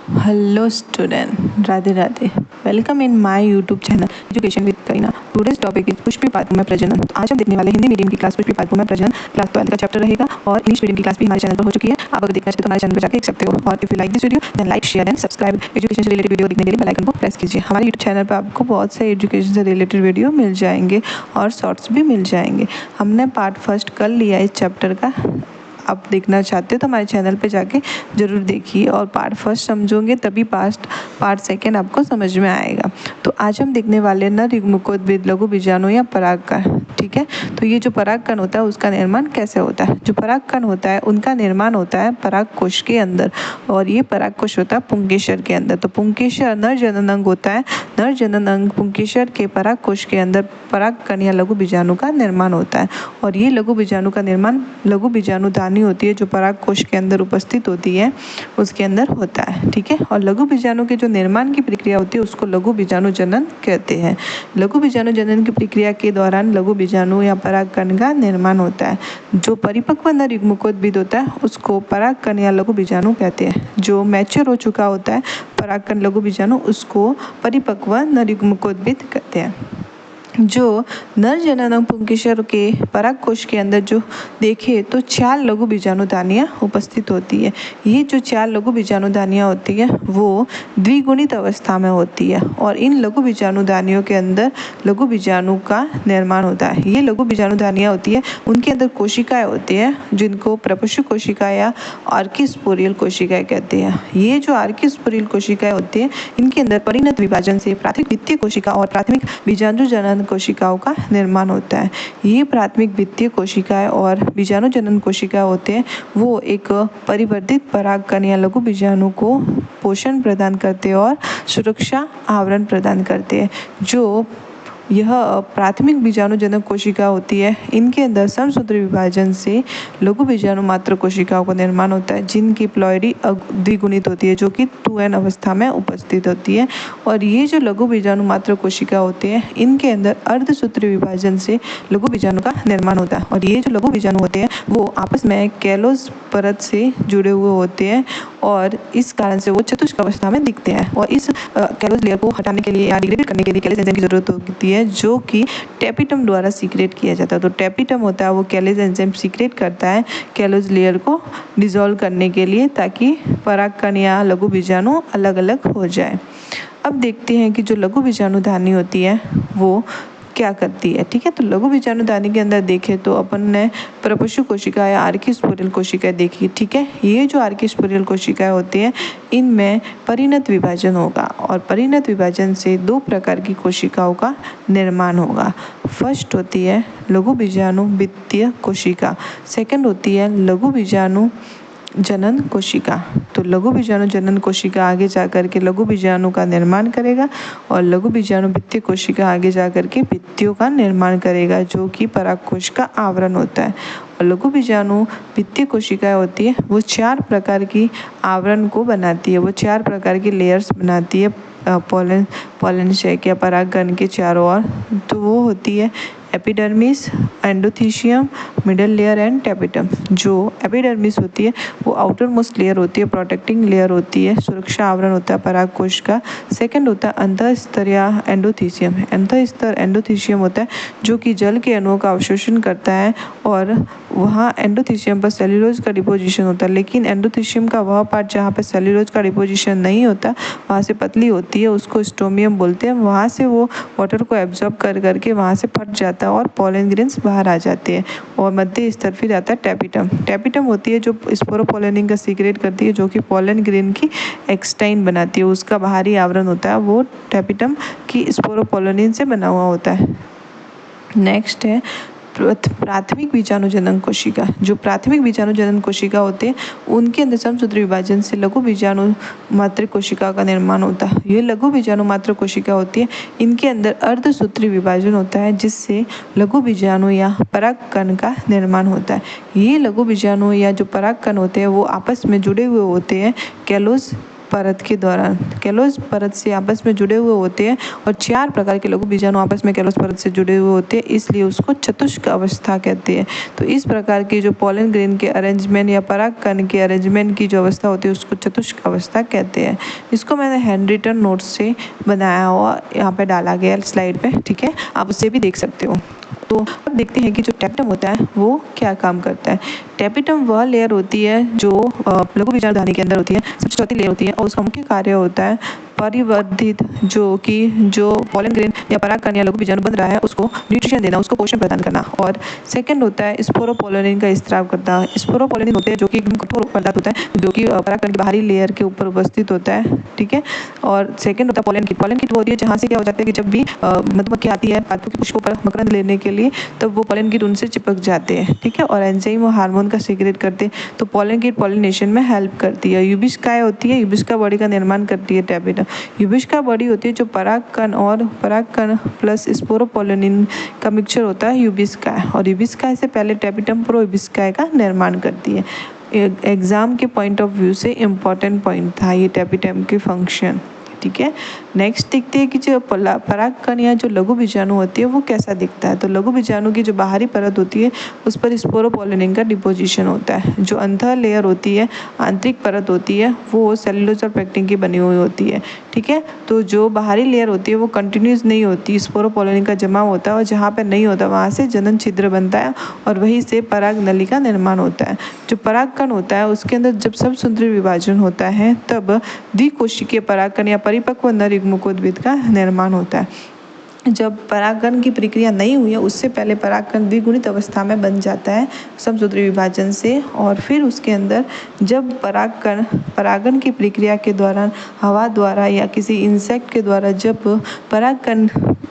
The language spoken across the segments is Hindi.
Hello student, Radhe Radhe. Welcome in my YouTube channel education with Kareena. Today's topic is पुष्पी पातुमा प्रजनन। तो आज हम देखने वाले हिंदी मीडियम की क्लास पुष्पी पातुमा प्रजनन क्लास 12 का चैप्टर रहेगा और इंग्लिश मीडियम की क्लास भी हमारे चैनल पर हो चुकी है। आप अगर देखना चाहते तो हमारे चैनल पर जाकर देख सकते हो। और if you like this video then like share and subscribe. Education से रिलेटेड वीडियो देखने के लिए बेल आइकन को प्रेस कीजिए। हमारे यूट्यूब चैनल पर आपको बहुत से एजुकेशन से रिलेटेड वीडियो मिल जाएंगे और शॉर्ट्स भी मिल जाएंगे। हमने पार्ट फर्स्ट कर लिया इस चैप्टर का। आप देखना चाहते हो तो हमारे चैनल पे जाके ज़रूर देखिए और पार्ट फर्स्ट समझोगे तभी पार्ट सेकेंड आपको समझ में आएगा। तो आज हम देखने वाले नर युग्मकोद्भिद लघु बीजाणु या परागकण। ठीक है, तो ये जो परागकण होता है उसका निर्माण कैसे होता है। जो परागकण होता है उनका निर्माण होता है पराग कोश के अंदर और ये पराग कोश होता है पुंकेसर के अंदर। तो पुंकेसर नर जनन अंग होता है। नर जनन अंग पुंकेसर के पराग कोश के अंदर परागकण या लघु बीजाणु का निर्माण होता है और ये लघु बीजाणु का निर्माण लघु बीजाणु दानी होती है जो पराग कोश के अंदर उपस्थित होती है उसके अंदर होता है। ठीक है, और लघु बीजाणु के जो निर्माण की प्रक्रिया होती है उसको लघु बीजाणु जनन कहते हैं। लघु बीजाणु जनन की प्रक्रिया के दौरान लघु बीजाणु या परागकण का निर्माण होता है। जो परिपक्व नर युग्मकोद्भिद होता है उसको परागकण या लघु बीजाणु कहते हैं। जो मैच्योर हो चुका होता है परागकण लघु बीजाणु उसको परिपक्व नर युग्मकोद्भिद कहते हैं। जो नर जनन अंग पुंकेसर के पराग कोश के अंदर जो देखे तो 4 लघु बीजाणु दानियाँ उपस्थित होती है। ये जो 4 लघु बीजाणु दानियाँ होती है वो द्विगुणित अवस्था में होती है और इन लघु बीजाणु दानियों के अंदर लघु बीजाणु का निर्माण होता है। ये लघु बीजाणु दानियाँ होती है उनके अंदर कोशिकाएं होती है जिनको प्रपशु कोशिका या आर्किस्पोरियल कोशिकाएं कहते हैं। ये जो आर्किस्पोरियल कोशिकाएं होती है इनके अंदर परिणत विभाजन से प्राथमिक वित्तीय कोशिका और प्राथमिक बीजाणु जनन कोशिकाओं का निर्माण होता है। ये प्राथमिक वित्तीय कोशिकाएं और बीजाणु जनन कोशिकाएं होते हैं वो एक परिवर्धित परागकण या लघु बीजाणु को पोषण प्रदान करते हैं और सुरक्षा आवरण प्रदान करते हैं। जो यह प्राथमिक बीजाणु जनक कोशिका होती है इनके अंदर समसूत्री विभाजन से लघु बीजाणु मात्र कोशिकाओं का निर्माण होता है जिनकी प्लॉयडी द्विगुणित होती है जो कि 2n अवस्था में उपस्थित होती है। और ये जो लघु बीजाणु मात्र कोशिका होते हैं इनके अंदर अर्धसूत्री विभाजन से लघु बीजाणु का निर्माण होता है और ये जो लघु बीजाणु होते हैं वो आपस में कैलोस परत से जुड़े हुए होते हैं और इस कारण से वो चतुष्क अवस्था में दिखते हैं। और इस कैलोस लेयर को हटाने के लिए या डिग्रेड करने के लिए कैलेस एंजाइम की जरूरत होती है जो कि टेपिटम द्वारा सीक्रेट किया जाता है। तो टेपिटम होता है वो कैलेस एंजाइम सीक्रेट करता है कैलोस लेयर को डिसॉल्व करने के लिए ताकि परागकण या लघु बीजाणु अलग अलग हो जाए। अब देखते हैं कि जो लघु बीजाणु दानी होती है वो क्या करती है। ठीक है, तो लघु बीजाणु दानी के अंदर देखें तो अपन ने प्रपशु कोशिका या आर्किस्पोरियल कोशिकाएं देखी। ठीक है, ये जो आर्किस्पोरियल कोशिकाएं होती हैं इनमें परिणत विभाजन होगा और परिणत विभाजन से 2 प्रकार की कोशिकाओं का निर्माण होगा। फर्स्ट होती है लघु बीजाणु वित्तीय कोशिका, सेकंड होती है लघु बीजाणु जनन कोशिका। तो लघु बीजाणु जनन कोशिका आगे जाकर के लघु बीजाणु का निर्माण करेगा और लघु बीजाणु वित्तीय कोशिका आगे जाकर के वित्तियों का निर्माण करेगा जो कि परागकोश का आवरण होता है। और लघु बीजाणु वित्तीय कोशिकाएं होती है वो 4 प्रकार की आवरण को बनाती है, वो 4 प्रकार की लेयर्स बनाती है पोलन शेक या परागकण के चारों ओर। तो वो होती है epidermis, endothecium, middle layer and tapetum. जो एपिडर्मिस होती है वो आउटर मोस्ट लेयर होती है, प्रोटेक्टिंग लेयर होती है, सुरक्षा आवरण होता है परागकोश का। सेकंड होता है अंतःस्तर या एंडोथीशियम। अंतःस्तर एंडोथीशियम होता है जो कि जल के अणुओं का अवशोषण करता है और वहाँ एंडोथीशियम पर सेल्यूलोज का डिपोजिशन होता है। लेकिन एंडोथीशियम का वह पार्ट जहाँ पर सेल्यूलोज का डिपोजिशन नहीं होता वहाँ से पतली होती है, उसको स्टोमियम बोलते हैं। वहाँ से वो वाटर को एब्जॉर्ब कर करके वहाँ से फट जाता है और पॉलन ग्रेन्स बाहर आ जाते हैं। और मध्य स्तर फिर आता है टेपिटम। टेपिटम होती है जो स्पोरोपोलेनिन का सीक्रेट करती है जो कि पॉलन ग्रेन की एक्सटाइन बनाती है। उसका बाहरी आवरण होता है वो टेपिटम की स्पोरोपोलेनिन से बना हुआ होता है। नेक्स्ट है प्राथमिक बीजाणु जनन कोशिका। जो प्राथमिक बीजाणु जनन कोशिका होते हैं उनके अंदर समसूत्री विभाजन से लघु बीजाणु मात्र कोशिका का निर्माण होता है। ये लघु बीजाणु मात्र कोशिका होती है इनके अंदर अर्धसूत्री विभाजन होता है जिससे लघु बीजाणु या परागकण का निर्माण होता है। ये लघु बीजाणु या जो परागकण होते हैं वो आपस में जुड़े हुए होते हैं कैलोस परत के दौरान कैलोस परत से आपस में जुड़े हुए होते हैं और 4 प्रकार के लघु बीजाणु आपस में कैलोस परत से जुड़े हुए होते हैं, इसलिए उसको चतुष्क अवस्था कहते हैं। तो इस प्रकार की जो पोलन ग्रेन के अरेंजमेंट या परागकण के अरेंजमेंट की जो अवस्था होती है उसको चतुष्क अवस्था कहते हैं। इसको मैंने हैंड रिटन नोट्स से बनाया हुआ यहाँ पे डाला गया स्लाइड पे, ठीक है, आप उसे भी देख सकते हो। तो अब देखते हैं कि जो टैपिटम होता है वो क्या काम करता है। टैपिटम वह लेयर होती है जो लघु बीजाणु दानी के अंदर होती है, सबसे चौथी लेयर होती है और उसका मुख्य कार्य होता है परिवर्धित जो पोलन ग्रेन या परागकण या लघु बीजाणु बन रहा है उसको न्यूट्रिशन देना, उसको पोषण प्रदान करना। और सेकंड होता है स्पोरोपोलिन का स्त्राव करना। स्पोरोपोलिन होते हैं जो कि एकदम कठोर पदार्थ होता है जो कि परागकण की बाहरी लेयर के ऊपर उपस्थित होता है, ठीक है। और सेकंड होता है पोलन किट। पोलन किट वो होती है जहाँ से क्या हो जाता है कि जब भी मधुमक्खी आती है पादपों के पुष्पों पर मकरंद लेने के लिए तब वो पोलन किट उनसे चिपक जाते हैं, ठीक है, और एंजाइम और हार्मोन का सीक्रेट करते हैं, तो पोलन किट पॉलिनेशन में हेल्प करती है। यूबिस्काय होती है, यूबिस्का बॉडी का निर्माण करती है टैपिटम। यूबिस्का बॉडी होती है जो परागकण और परागकण प्लस स्पोरोपोलिन का मिक्सचर होता है यूबिस्काय, और यूबिस्काय से पहले टैपिटम प्रोयूबिस्काय का निर्माण करती है। एग्जाम के पॉइंट ऑफ व्यू से इम्पॉर्टेंट पॉइंट था ये टैपिटम के फंक्शन, ठीक है। नेक्स्ट देखते हैं कि जो परागकण या जो लघु बीजाणु होती है वो कैसा दिखता है। तो लघु बीजाणु की जो बाहरी परत होती है उस पर स्पोरोपोलिन का डिपोजिशन होता है। जो अंतर लेयर होती है, आंतरिक परत होती है, वो सेलुलोज और पेक्टिन की बनी हुई होती है, ठीक है। तो जो बाहरी लेयर होती है वो कंटिन्यूस नहीं होती, स्पोरोपोलिन का जमा होता है और जहाँ पर नहीं होता वहाँ से जनन छिद्र बनता है और वहीं से पराग नली का निर्माण होता है। जो परागकण होता है उसके अंदर जब समसूत्री विभाजन होता है तब द्विकोशिकीय परागकण या परिपक्व नर युग्मकोद्भिद का निर्माण होता है। जब परागकण की प्रक्रिया नहीं हुई है उससे पहले परागकण द्विगुणित अवस्था में बन जाता है समसूत्री विभाजन से, और फिर उसके अंदर जब परागण की प्रक्रिया के दौरान हवा द्वारा या किसी इंसेक्ट के द्वारा जब परागकण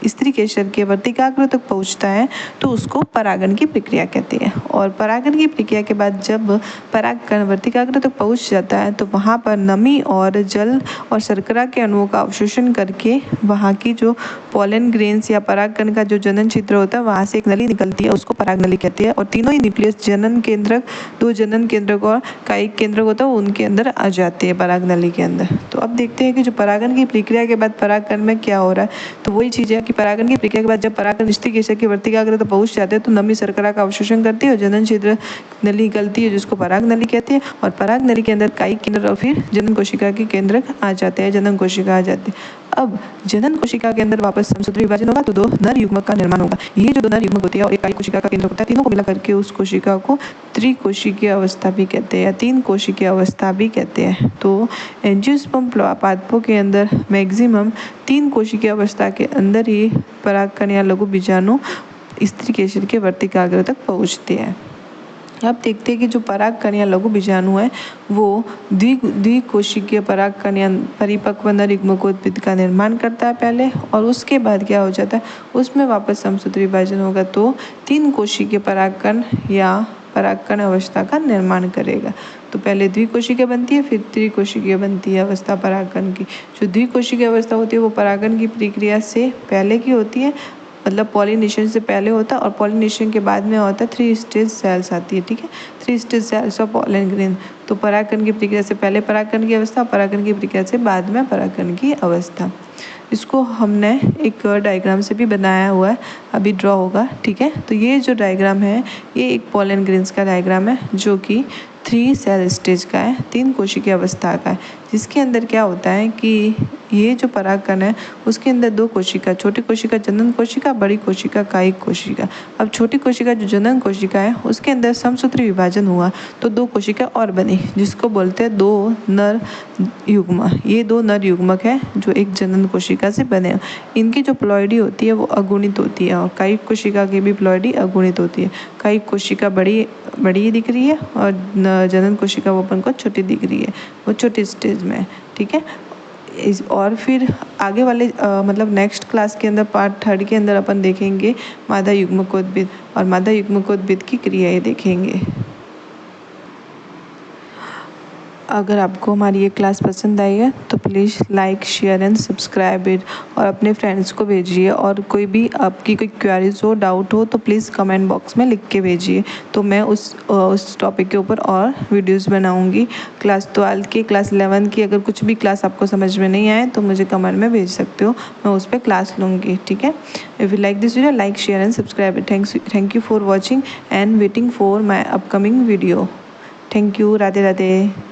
स्त्री केशर के वर्तिकाग्र तक पहुंचता है तो उसको परागण की प्रक्रिया कहते हैं। और परागण की प्रक्रिया के बाद जब परागकण वर्तिकाग्र तक पहुंच जाता है तो वहाँ पर नमी और जल और शर्करा के अणुओं का अवशोषण करके वहाँ की जो पोलन ग्रेन्स या परागकण का जो जनन छिद्र होता है वहाँ से एक नली निकलती है, उसको पराग नली कहते हैं। और तीनों ही न्यूक्लियस जनन केंद्रक, दो जनन केंद्रक और कायिक केंद्रक होता है उनके अंदर आ जाते हैं पराग नली के अंदर। तो अब देखते हैं कि जो परागण की प्रक्रिया के बाद परागकण में क्या हो रहा है। तो वही चीज़ है कि परागण की प्रक्रिया के बाद जब परागकण स्त्री केशर के वर्तिकाग्र तक पहुंच जाते हैं तो नमी शर्करा का अवशोषण करती है और जनन छिद्र नली निकलती है जिसको पराग नली कहते हैं। और पराग नली के अंदर कायिक केंद्र और फिर जनन कोशिका के केंद्रक आ जाते हैं, जनन कोशिका आ जाती है। अब जनन कोशिका के अंदर वापस समसूत्री विभाजन होगा तो दो नर युग्मक का निर्माण होगा। ये जो दो नर युग्मक होती है और एक कायिक कोशिका का केंद्र होता है, तीनों को मिला करके उस कोशिका को त्रिकोशिकीय अवस्था भी कहते हैं या तीन कोशिकीय अवस्था भी कहते हैं। तो एंजियोस्पर्म पादपों के अंदर मैक्सिमम तीन कोशिकीय अवस्था के अंदर ही परागकण या लघु बीजाणु स्त्री केशर के वर्तिकाग्र तक पहुँचते हैं। अब देखते हैं कि जो परागकण या लघु बीजाणु है वो द्विकोशिकीय परागकण या परिपक्व नर युग्मकोद्भिद का निर्माण करता है पहले, और उसके बाद क्या हो जाता है उसमें वापस समसूत्री विभाजन होगा तो तीन कोशिकीय परागकण या परागकण अवस्था का निर्माण करेगा। तो पहले द्विकोशिकीय बनती है फिर त्रिकोशिकीय बनती है अवस्था परागकण की। जो द्विकोशिकीय अवस्था होती है वो परागण की प्रक्रिया से पहले की होती है, मतलब पॉलिनेशन से पहले होता है, और पॉलिनेशन के बाद में होता है 3 स्टेज सेल्स आती है, ठीक है, 3 stage cells of pollen grain. तो परागकण की प्रक्रिया से पहले परागकण की अवस्था, परागकण की प्रक्रिया से बाद में परागकण की अवस्था। इसको हमने एक डायग्राम से भी बनाया हुआ है, अभी ड्रॉ होगा, ठीक है। तो ये जो डायग्राम है ये एक पोलन ग्रेन्स का डायग्राम है जो कि 3 सेल स्टेज का है, 3 कोशिकीय अवस्था का है, जिसके अंदर क्या होता है कि ये जो परागकण है उसके अंदर 2 कोशिका, छोटी कोशिका जनन कोशिका, बड़ी कोशिका कायिक कोशिका। अब छोटी कोशिका जो जनन कोशिका है उसके अंदर समसूत्री विभाजन हुआ तो 2 कोशिका और बनी जिसको बोलते हैं 2 नर युग्म। ये 2 नर युग्मक है जो एक जनन कोशिका से बने। इनकी जो प्लॉइडी होती है वो अगुणित होती है और कायिक कोशिका की भी प्लॉइडी अगुणित होती है। कायिक कोशिका बड़ी दिख रही है और जनन कोशिका वो अपन को छोटी दिख रही है, वो छोटी स्टेज में, ठीक है। और फिर आगे वाले मतलब नेक्स्ट क्लास के अंदर पार्ट 3 के अंदर अपन देखेंगे मादा युग्मकोद्भिद और मादा युग्मकोद्भिद की क्रियाएं देखेंगे। अगर आपको हमारी ये क्लास पसंद आई है तो please like share and subscribe it और अपने फ्रेंड्स को भेजिए। और कोई भी आपकी कोई क्वेरीज हो, डाउट हो तो प्लीज़ कमेंट बॉक्स में लिख के भेजिए, तो मैं उस टॉपिक के ऊपर और वीडियोस बनाऊंगी। क्लास 12 की, क्लास 11 की, अगर कुछ भी क्लास आपको समझ में नहीं आए तो मुझे कमेंट में भेज सकते हो, मैं उस पर क्लास लूँगी। ठीक है, if you like this video, like share and subscribe it. Thank you for watching and waiting for my upcoming video. Thank you. Radhe Radhe.